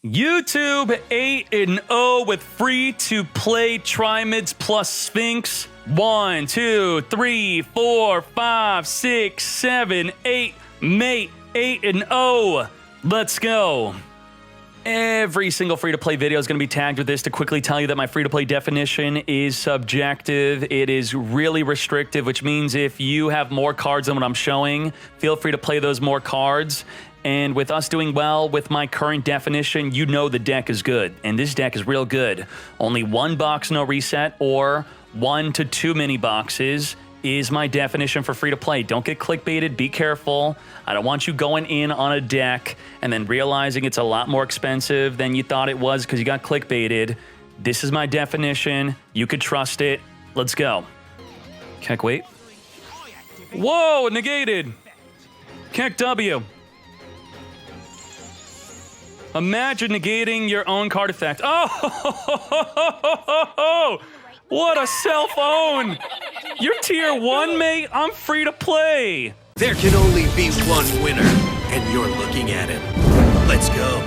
YouTube 8-0 with free-to-play Triamids plus Sphinx. 1, 2, 3, 4, 5, 6, 7, 8. Mate, 8-0. Let's go. Every single free-to-play video is going to be tagged with this to quickly tell you that my free-to-play definition is subjective. It is really restrictive, which means if you have more cards than what I'm showing, feel free to play those more cards. And with us doing well with my current definition, you know the deck is good. And this deck is real good. Only one box, no reset, or 1 to 2 mini boxes is my definition for free-to-play. Don't get clickbaited. Be careful. I don't want you going in on a deck and then realizing it's a lot more expensive than you thought it was because you got clickbaited. This is my definition. You could trust it. Let's go. Keck, wait. Whoa, negated. Keck W. Imagine negating your own card effect. Oh, what a self-own. You're tier 1, mate. I'm free to play. There can only be one winner, and you're looking at him. Let's go.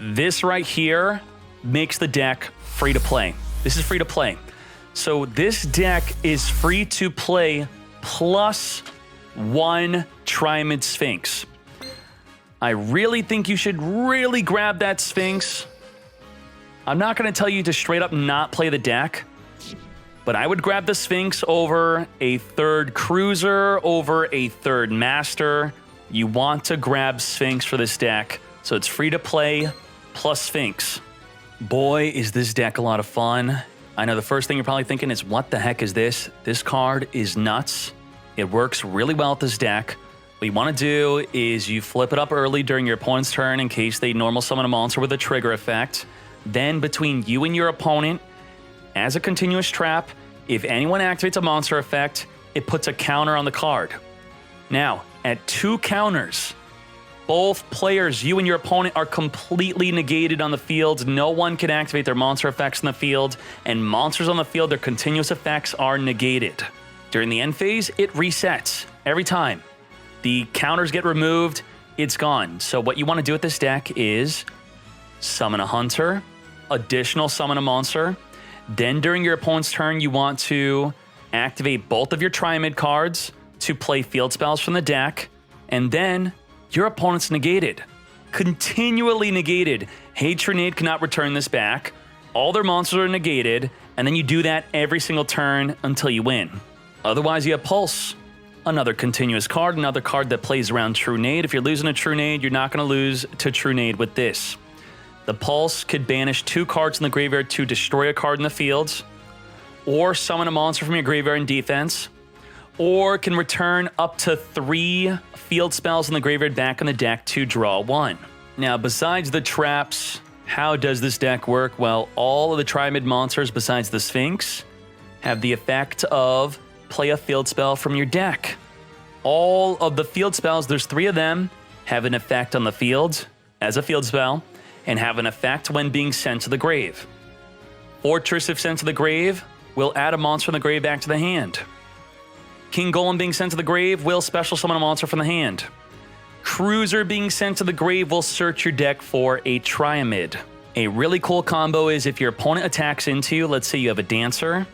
This right here makes the deck free to play. This is free to play. So this deck is free to play plus 1 Triamid Sphinx. I really think you should really grab that Sphinx. I'm not going to tell you to straight up not play the deck, but I would grab the Sphinx over a 3rd Cruiser, over a 3rd Master. You want to grab Sphinx for this deck, so it's free to play plus Sphinx. Boy, is this deck a lot of fun. I know the first thing you're probably thinking is, what the heck is this? This card is nuts. It works really well with this deck. What you want to do is you flip it up early during your opponent's turn in case they normal summon a monster with a trigger effect. Then between you and your opponent, as a continuous trap, if anyone activates a monster effect, it puts a counter on the card. Now, at 2 counters, both players, you and your opponent, are completely negated on the field. No one can activate their monster effects in the field, and monsters on the field, their continuous effects are negated. During the end phase, it resets every time. The counters get removed, it's gone. So what you want to do with this deck is summon a hunter, additional summon a monster. Then during your opponent's turn, you want to activate both of your Triamid cards to play field spells from the deck. And then your opponent's negated. Continually negated. Hatronade cannot return this back. All their monsters are negated. And then you do that every single turn until you win. Otherwise, you have Pulse. Another continuous card, another card that plays around True Nade. If you're losing a True Nade, you're not going to lose to True Nade with this. The Pulse could banish 2 cards in the graveyard to destroy a card in the field, or summon a monster from your graveyard in defense, or can return up to 3 field spells in the graveyard back in the deck to draw 1. Now, besides the traps, how does this deck work? Well, all of the Triamid monsters besides the Sphinx have the effect of play a field spell from your deck. All of the field spells, there's 3 of them, have an effect on the field as a field spell and have an effect when being sent to the grave. Fortress, if sent to the grave, will add a monster from the grave back to the hand. King Golem being sent to the grave will special summon a monster from the hand. Cruiser being sent to the grave will search your deck for a Triamid. A really cool combo is if your opponent attacks into you, let's say you have a Dancer,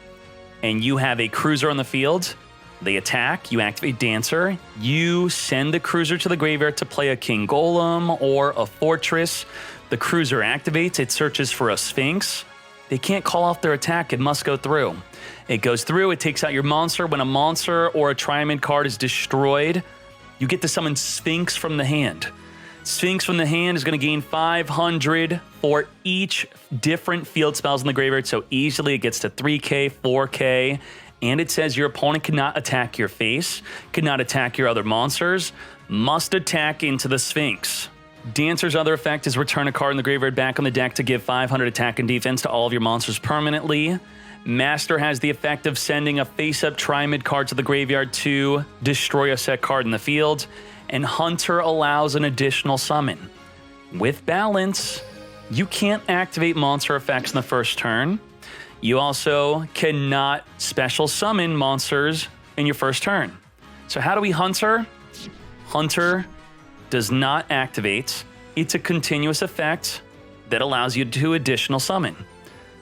and you have a Cruiser on the field, they attack, you activate Dancer, you send the Cruiser to the graveyard to play a King Golem or a Fortress. The Cruiser activates, it searches for a Sphinx. They can't call off their attack, it must go through. It goes through, it takes out your monster. When a monster or a Triamid card is destroyed, you get to summon Sphinx from the hand. Sphinx from the hand is going to gain 500 for each different field spells in the graveyard, so easily it gets to 3k, 4k, and it says your opponent cannot attack your face, cannot attack your other monsters, must attack into the Sphinx. Dancer's other effect is return a card in the graveyard back on the deck to give 500 attack and defense to all of your monsters permanently. Master has the effect of sending a face-up Triamid card to the graveyard to destroy a set card in the field. And Hunter allows an additional summon. With Balance, you can't activate monster effects in the first turn. You also cannot special summon monsters in your first turn. So how do we Hunter? Hunter does not activate. It's a continuous effect that allows you to additional summon.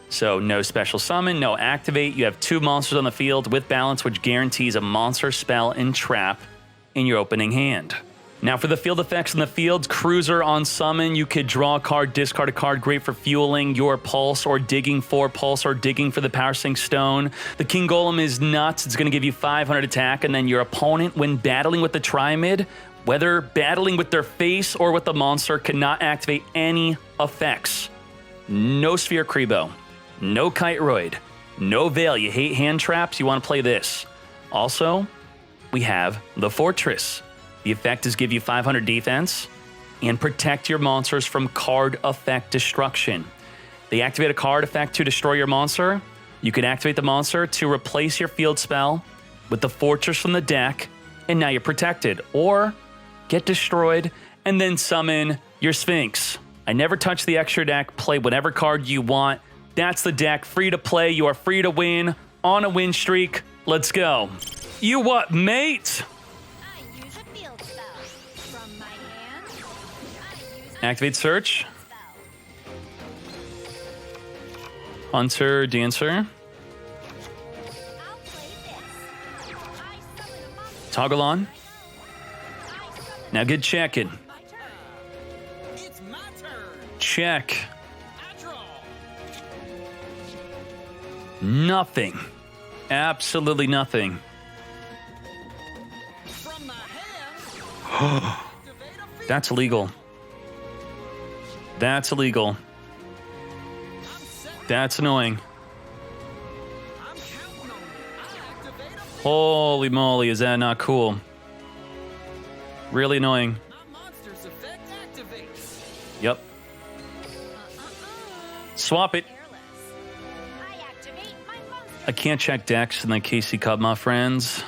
So no special summon, no activate. You have 2 monsters on the field with balance, which guarantees a monster, spell, and trap in your opening hand. Now for the field effects in the field, Cruiser on summon, you could draw a card, discard a card, great for fueling your pulse or digging for pulse or digging for the Power Sync Stone. The King Golem is nuts. It's going to give you 500 attack, and then your opponent, when battling with the Triamid, whether battling with their face or with the monster, cannot activate any effects. No Sphere Krebo, no Kiteroid, no Veil. You hate hand traps, you want to play this. Also, we have the Fortress. The effect is give you 500 defense and protect your monsters from card effect destruction. They activate a card effect to destroy your monster. You can activate the monster to replace your field spell with the Fortress from the deck, and now you're protected. Or get destroyed and then summon your Sphinx. I never touch the extra deck. Play whatever card you want. That's the deck. Free to play. You are free to win on a win streak. Let's go. You what, mate? Activate search. Hunter, Dancer. Toggle on. Now get checking. Check. Nothing. Absolutely nothing. That's illegal. That's illegal. That's annoying. Holy moly, is that not cool? Really annoying. Yep. Swap it. I can't check decks in the KC Cup, my friends.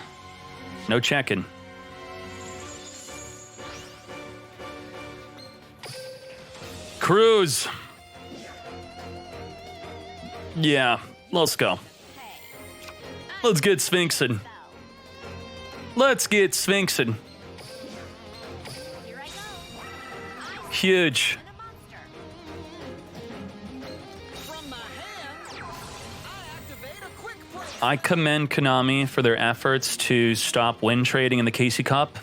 No checking. Cruise. Yeah, let's go. Let's get Sphinxing. Let's get Sphinxing. Huge. I commend Konami for their efforts to stop win trading in the KC Cup.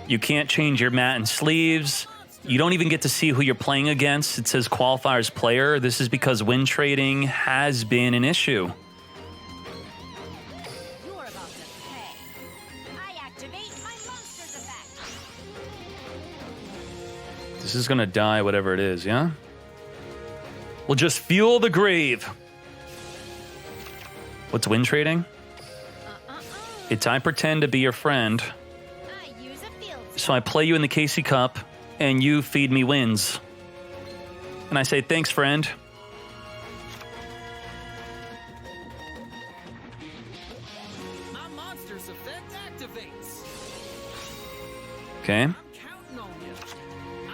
You can't change your mat and sleeves. You don't even get to see who you're playing against. It says qualifiers player. This is because win trading has been an issue. This is gonna die, whatever it is, yeah? We'll just fuel the grave. What's win trading? It's I pretend to be your friend. So I play you in the KC Cup, and you feed me wins. And I say, thanks, friend. My monster's effect activates. Okay.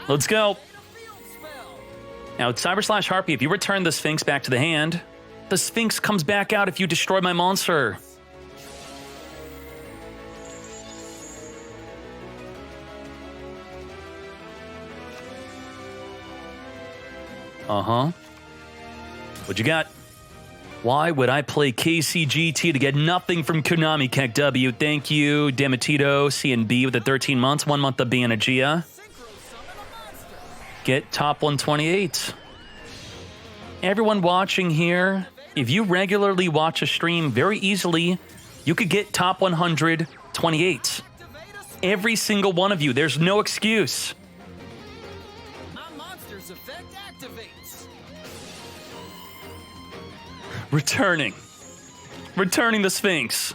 Let's go. Now, it's Cyber/Harpy. If you return the Sphinx back to the hand, the Sphinx comes back out if you destroy my monster. Uh-huh. What you got? Why would I play KCGT to get nothing from Konami, Kek W? Thank you, Demetito, CNB with the 13 months, 1 month of Banagia. Get top 128. Everyone watching here, if you regularly watch a stream, very easily, you could get top 128. Every single one of you. There's no excuse. Returning the Sphinx.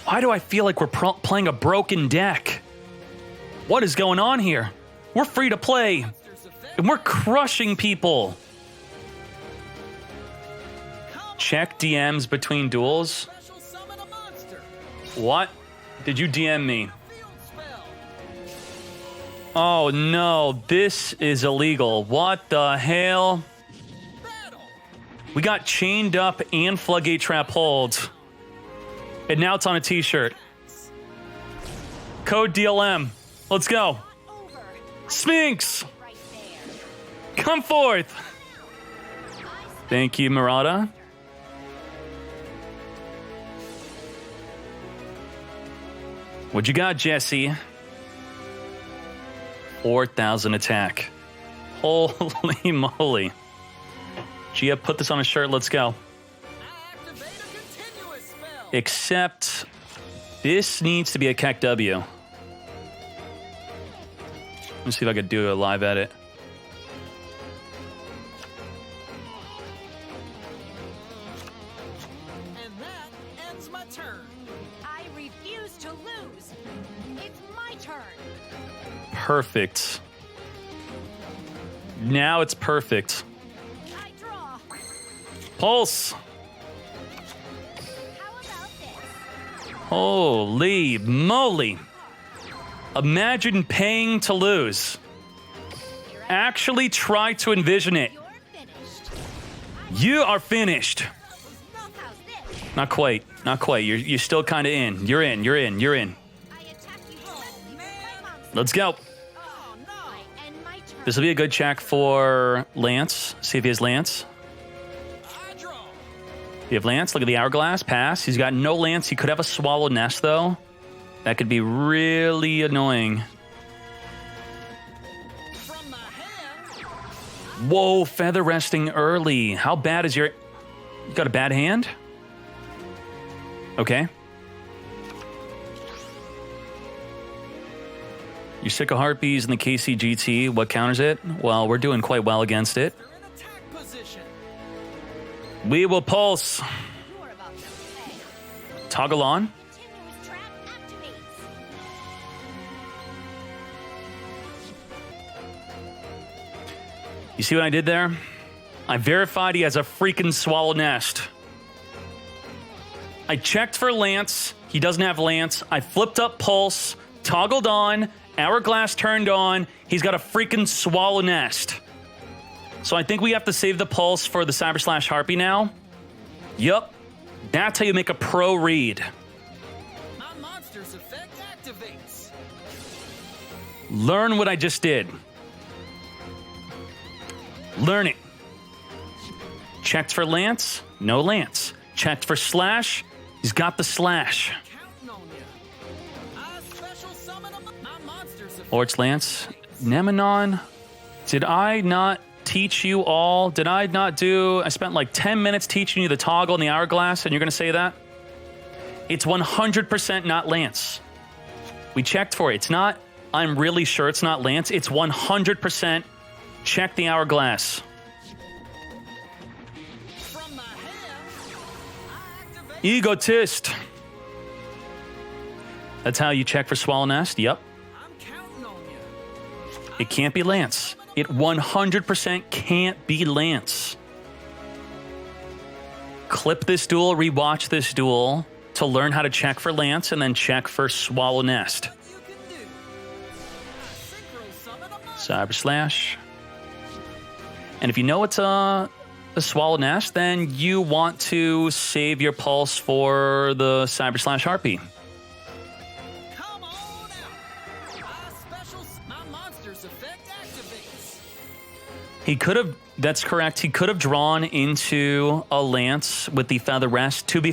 Why do I feel like we're playing a broken deck? What is going on here? We're free to play, and we're crushing people. Check DMs between duels. What? Did you DM me? Oh no, this is illegal. What the hell? We got chained up and floodgate trap hold. And now it's on a t-shirt. Code DLM. Let's go. Sphinx, come forth. Thank you, Murata. What you got, Jesse? 4,000 attack. Holy moly. Gia, put this on a shirt. Let's go. Except this needs to be a Keck W. Let me see if I could do a live edit. And that ends my turn. I refuse to lose. It's my turn. Perfect. Now it's perfect. I draw. Pulse. How about this? Holy moly. Imagine paying to lose. Actually try to envision it. You're finished. You are finished. How's this? Not quite. Not quite. You're still kind of in. You're in. You're in. You're in. I attack you. Oh, man. Let's go. Oh, no. I end my turn. This will be a good check for Lance. See if he has Lance. I draw. You have Lance. Look at the hourglass. Pass. He's got no Lance. He could have a swallow nest, though. That could be really annoying. From my hand. Whoa, feather resting early. How bad is your... You got a bad hand? Okay. You're sick of harpies in the KCGT. What counters it? Well, we're doing quite well against it. They're in attack position. We will pulse. You're about to pay. Toggle on. Continuous trap activates. You see what I did there? I verified he has a freaking swallow nest. I checked for Lance. He doesn't have Lance. I flipped up Pulse, toggled on, Hourglass turned on. He's got a freaking swallow nest. So I think we have to save the Pulse for the Cyber Slash Harpy now. Yup. That's how you make a pro read. My monster's effect activates. Learn what I just did. Learn it. Checked for Lance. No Lance. Checked for Slash. He's got the Slash. Counting on ya. I special summon my monster's effect. Or it's Lance. Nemenon. Did I not teach you all? Did I not do... I spent like 10 minutes teaching you the toggle and the hourglass, and you're going to say that? It's 100% not Lance. We checked for it. It's not... I'm really sure it's not Lance. It's 100% check the hourglass. From my hand. I activate. Egotist. That's how you check for Swallow Nest. Yep. I'm counting on ya. It can't be Lance. It 100% can't be Lance. Clip this duel, rewatch this duel to learn how to check for Lance and then check for Swallow Nest. What you can do. I synchro summon a monster. Cyber Slash. And if you know it's a Swallow Nest, then you want to save your Pulse for the Cyber Slash Harpy. Come on out. I special. My monster's effect activates. He could have, that's correct, he could have drawn into a Lance with the Feather Rest. To be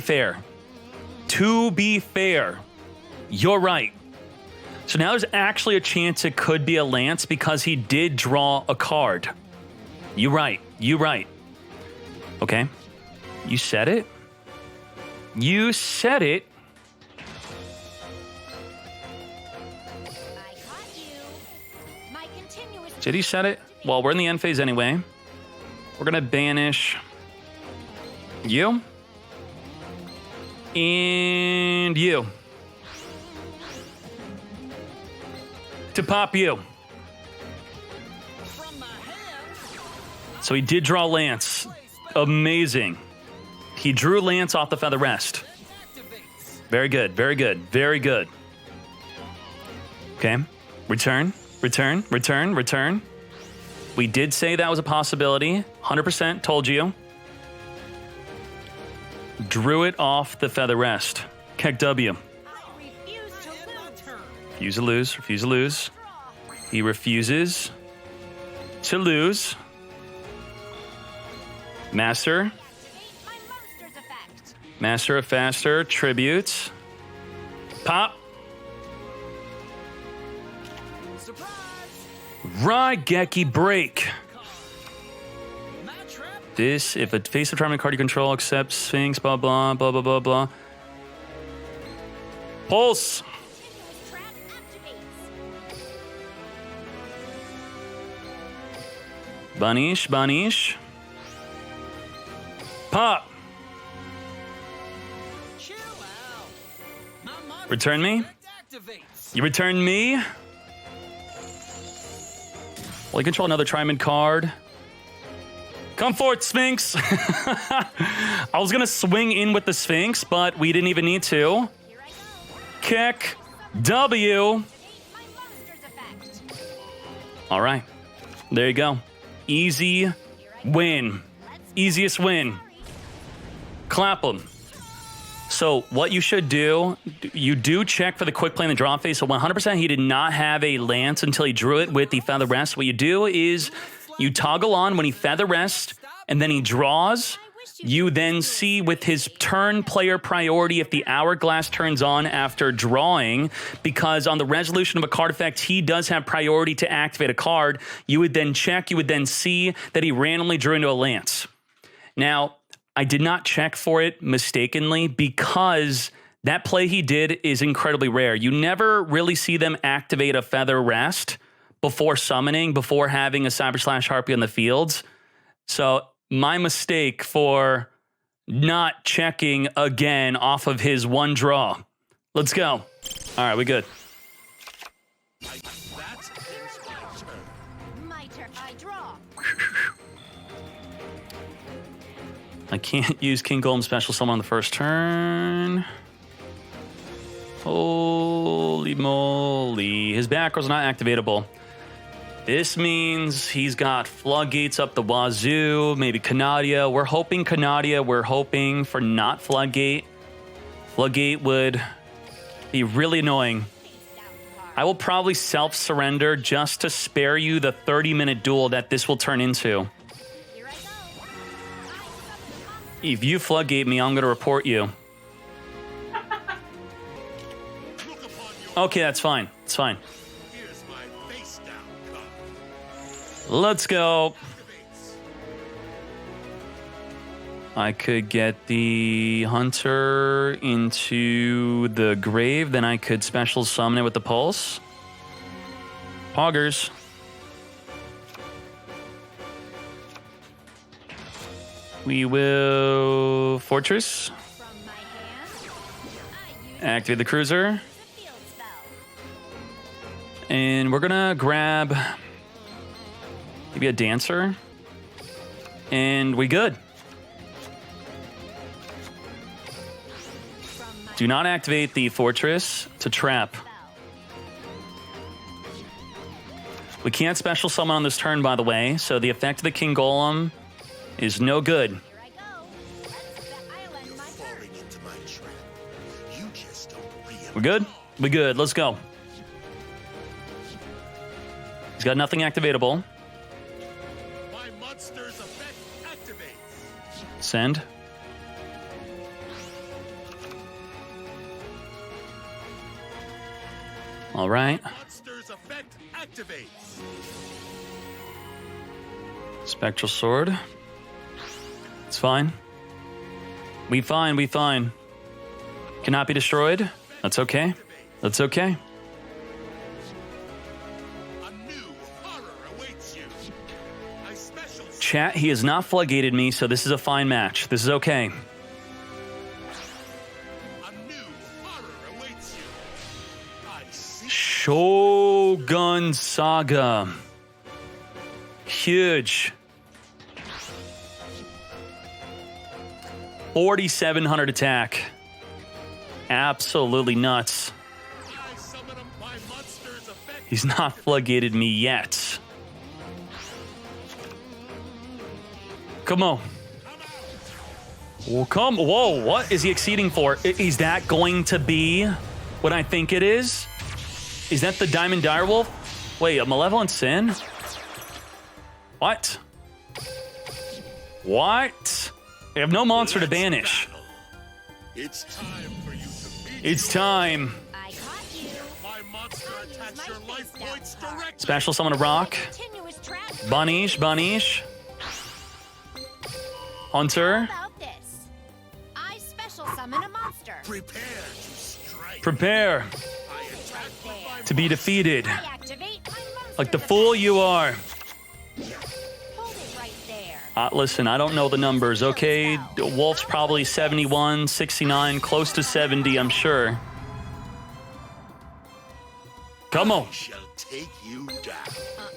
fair, you're right. So now there's actually a chance it could be a Lance because he did draw a card. You right. Okay. You said it. I caught you. My continuous Did he set it? Well, we're in the end phase anyway. We're going to banish you. And you. To pop you. From my hand. So he did draw Lance. Amazing. He drew Lance off the Feather Rest. Activates. Very good. Okay. Return. We did say that was a possibility. 100% told you. Drew it off the Feather Rest. Keck W. I refuse to End my lose. turn. Refuse to lose. Refuse to lose. He refuses to lose. Master. My monster's effect. Master of Faster. Tribute. Pop. Surprise! Raigeki Break. Mat trap. This, if a face of Triamid card you control accepts Sphinx, blah, blah, blah, blah, blah, blah. Pulse. Continuous trap activates. Banish, Banish. Pop. Chill out. My monster's Return me. effect activates. You return me. Well, you control another Triamid card. Come forth, Sphinx. I was going to swing in with the Sphinx, but we didn't even need to. Here I go. Kick. W. My monster's effect. All right. There you go. Easy win. Easiest win. Clap them. So what you should do, you do check for the quick play in the draw phase. So 100% he did not have a lance until he drew it with the feather rest. What you do is you toggle on when he feather rest and then he draws. You then see with his turn player priority if the hourglass turns on after drawing, because on the resolution of a card effect, he does have priority to activate a card. You would then check, you would then see that he randomly drew into a lance. Now, I did not check for it mistakenly because that play he did is incredibly rare. You never really see them activate a feather rest before summoning, before having a Cyber / Harpy on the fields. So my mistake for not checking again off of his one draw. Let's go. All right, we good. My turn. I draw. I can't use King Golem special summon on the first turn. Holy moly. His back row's not activatable. This means he's got Floodgates up the wazoo, maybe Canadia. We're hoping Canadia. We're hoping for not Floodgate. Floodgate would be really annoying. I will probably self-surrender just to spare you the 30-minute duel that this will turn into. Here I go. If you Floodgate me, I'm going to report you. Okay, that's fine. It's fine. Here's my face down card. Let's go. I could get the Hunter into the grave, then I could special summon it with the Pulse. Poggers. We will Fortress. From my hand, I use Activate the Cruiser. the field spell. And we're gonna grab maybe a Dancer. And we good. From my Do not activate the Fortress to trap. spell. We can't special summon on this turn, by the way, so the effect of the King Golem is no good. Here I go. I'll end my turn. Falling into my trap. You just don't realize. We're good? We good. Let's go. He's got nothing activatable. My monster's effect activates. Send. All right. Monster's effect activates. Spectral Sword. It's fine. We fine, we fine. Cannot be destroyed. That's okay. That's okay. A new horror awaits you. I special Chat, he has not floodgated me, so this is a fine match. This is okay. a new horror awaits you. I see. Shogun Saga. Huge. 4,700 attack. Absolutely nuts. I summon my monster's effect. He's not floodgated me yet. Come on. Well, come. Whoa, what is he exceeding for? Is that going to be what I think it is? Is that the Diamond Direwolf? Wait, a Malevolent Sin? What? What? I have no monster to banish. It's time for you to beat It's time. I caught you. my monster attacks your life points directly. Special summon a rock. Continuous trap. Bunnish, Bunnish. Hunter. How about this? I special summon a monster. Prepare to strike. Prepare I attack with my to be defeated. I activate my monster. Like the fool you are. Hold it right there. Listen, I don't know the numbers, okay? Wolf's probably 71, 69, close to 70, I'm sure. Come on. I shall take you down.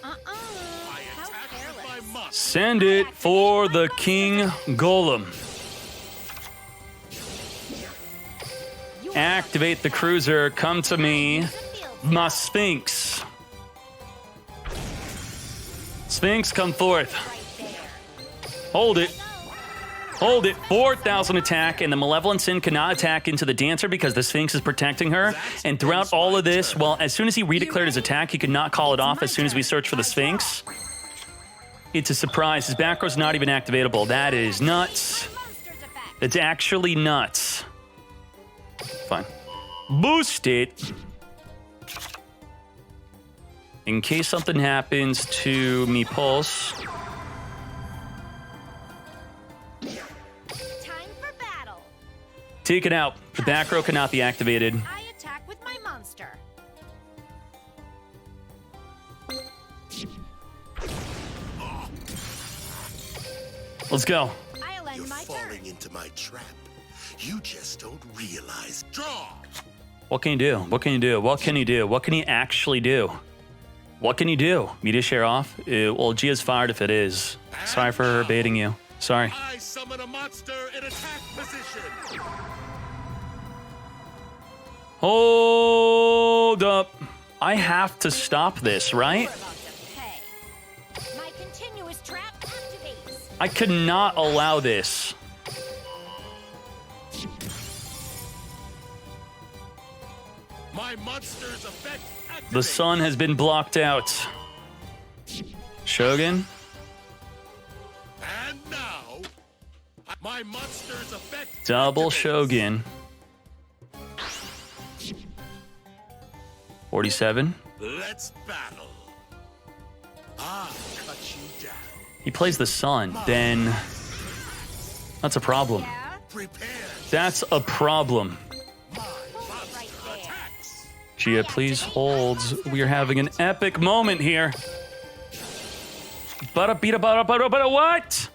I How attack with my careless. monster. Send it for the King Golem. You are Activate the cruiser. Come to me. the field. My Sphinx. Sphinx, come forth. Right there. Hold it. Hold it. 4,000 attack, and the Malevolent Sin cannot attack into the Dancer because the Sphinx is protecting her. And throughout all of this, well, as soon as he redeclared his attack, he could not call it off as soon as we search for the Sphinx. It's a surprise. His back row's not even activatable. That is nuts. Monster's effect. That's actually nuts. Fine. Boost it. In case something happens to me Pulse. Time for battle. Take it out. The back row cannot be activated. I attack with my monster. Let's go. I'll end You're my turn. falling into my trap. You just don't realize. Draw. What can you do? What can you do? What can you do? What can he actually do? What can you do? Media share off? Well, Gia's fired if it is. Sorry for her baiting you. Sorry. I summon a monster in attack position. Hold up. I have to stop this, right? We're about to pay. My continuous trap activates. I cannot allow this. My monster's effect activates. The sun has been blocked out. Shogun? And now, my monster's effect Double activates. Shogun. 47. Let's battle. I'll cut you down. He plays the sun, then that's a problem. Yeah? Prepare. That's a problem. My Right monster there. attacks. Gia, please hold. We are having an epic moment here. Bada what?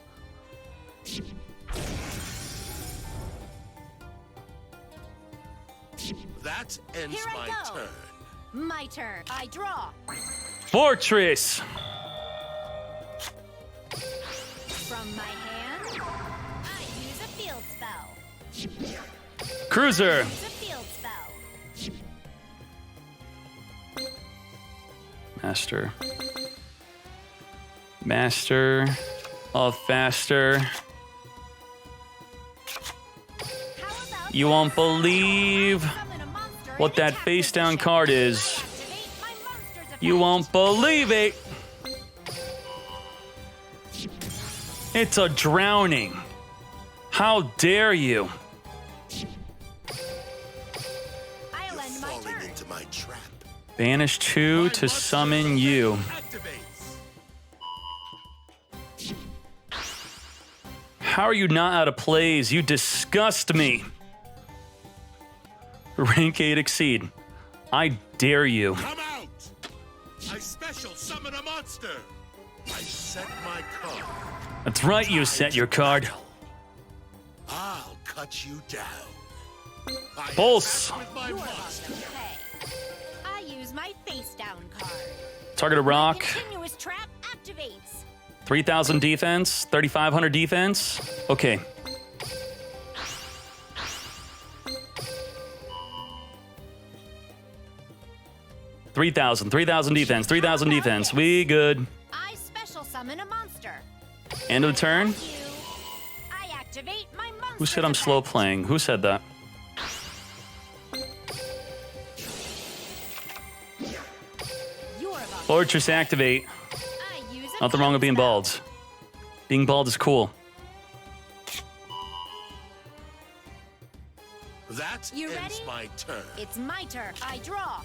That ends Here I my go. turn. My turn. I draw. Fortress. From my hand, I use a field spell. Cruiser. Use a field spell. Master. Master of Faster. How about You won't believe summon a monster what in that attack face down position. card is. Activate my monster's effect. You won't believe it. It's a drowning. How dare you? I'll You're end my falling turn. into my trap. Banish 2 My to monster's summon effect you. activates. How are you not out of plays? You disgust me. Rank 8 exceed. I dare you. Come out! I special summon a monster. I set my card. That's right, you set your card. I'll cut you down. I Pulse. attack with my You're about monster. to pay. I use my face down card. Target a rock. Continuous trap activates. 3,000 defense. 3,500 defense. Okay. $3,000 defense. 3,000 defense. We good. I special summon a monster. End of the turn. You. I activate my monster. Who said I'm slow playing? Who said that? Fortress activate. I use a Nothing wrong with being spell. bald. Being bald is cool. That You ends ready? my turn. It's my turn. I draw.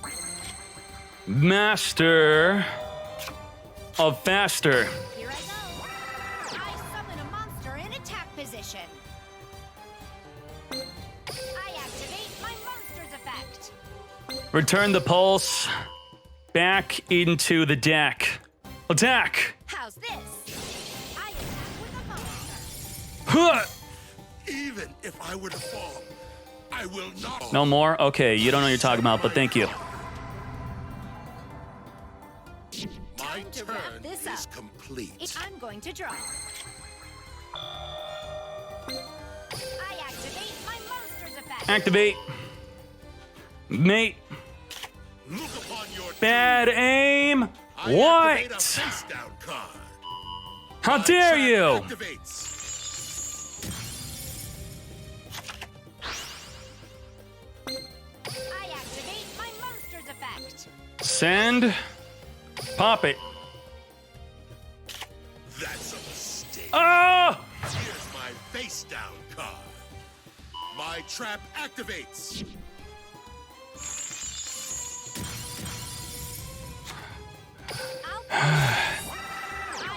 Master of Faster. Here I go. I summon a monster in attack position. I activate my monster's effect. Return the pulse back into the deck. Attack! How's this? I attack with a monster. Huh! Even if I were to fall, I will not. No more? Okay, you don't know what you're talking about, but thank you. My Time to wrap turn this is up. complete. I'm going to draw. I activate my monster's effect. Activate. Mate. Look upon your Bad aim. I activate a What? face down card. How My dare trap you? activates. I activate my monster's effect. Send. Pop it. That's a mistake. Ah! Here's my face down card. My trap activates.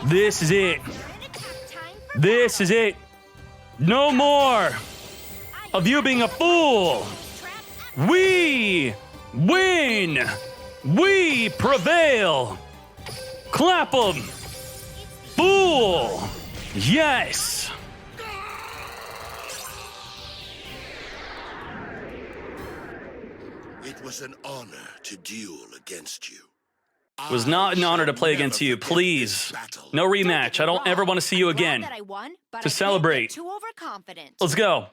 This is it. You're in attack time for This is it. No more of you being a fool. trap. We win. We prevail. Clap 'em. Fool. Yes. It was an honor to duel against you. It was not an honor to play against you. Please. No rematch. I don't ever want to see you again. That I won, but To I can't get celebrate. too overconfident. Let's go.